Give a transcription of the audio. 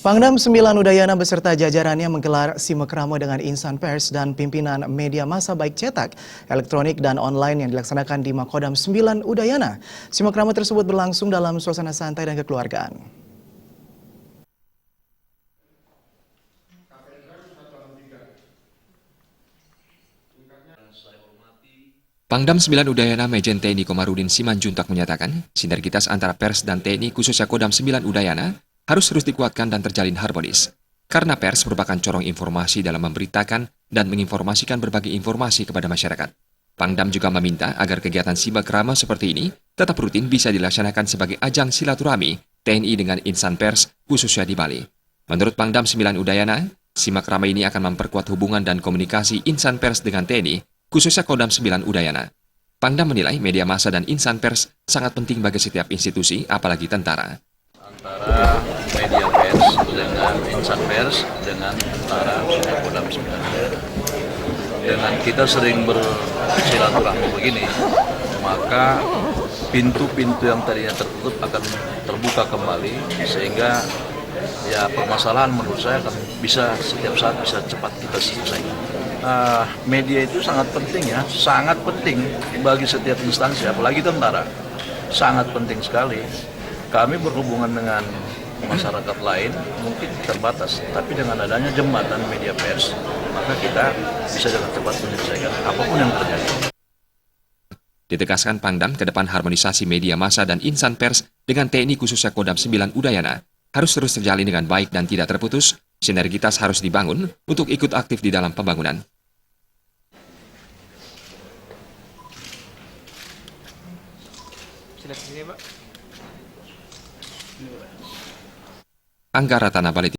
Pangdam 9 Udayana beserta jajarannya menggelar simekrama dengan insan pers dan pimpinan media massa baik cetak, elektronik, dan online yang dilaksanakan di Makodam 9 Udayana. Simekrama tersebut berlangsung dalam suasana santai dan kekeluargaan. Pangdam 9 Udayana Majen TNI Komarudin Simanjuntak menyatakan, sinergitas antara pers dan TNI khususnya Kodam 9 Udayana harus terus dikuatkan dan terjalin harmonis. Karena pers merupakan corong informasi dalam memberitakan dan menginformasikan berbagai informasi kepada masyarakat. Pangdam juga meminta agar kegiatan simekrama seperti ini tetap rutin bisa dilaksanakan sebagai ajang silaturahmi TNI dengan insan pers khususnya di Bali. Menurut Pangdam 9 Udayana, simekrama ini akan memperkuat hubungan dan komunikasi insan pers dengan TNI khususnya Kodam 9 Udayana. Pangdam menilai media massa dan insan pers sangat penting bagi setiap institusi, apalagi tentara. Antara media pers dengan insan pers dengan tentara Kodam 9 Udayana. Dengan kita sering bersilaturahmi begini, maka pintu-pintu yang tadinya tertutup akan terbuka kembali, sehingga ya permasalahan menurut saya akan bisa setiap saat bisa cepat kita selesaikan. Media itu sangat penting ya, sangat penting bagi setiap instansi, apalagi tentara. Sangat penting sekali. Kami berhubungan dengan masyarakat lain mungkin terbatas, tapi dengan adanya jembatan media pers, maka kita bisa dengan cepat menyelesaikan apapun yang terjadi. Ditegaskan Pangdam ke depan harmonisasi media massa dan insan pers dengan TNI khususnya Kodam 9 Udayana harus terus terjalin dengan baik dan tidak terputus. Sinergitas harus dibangun untuk ikut aktif di dalam pembangunan. Anggara Tanah Bali.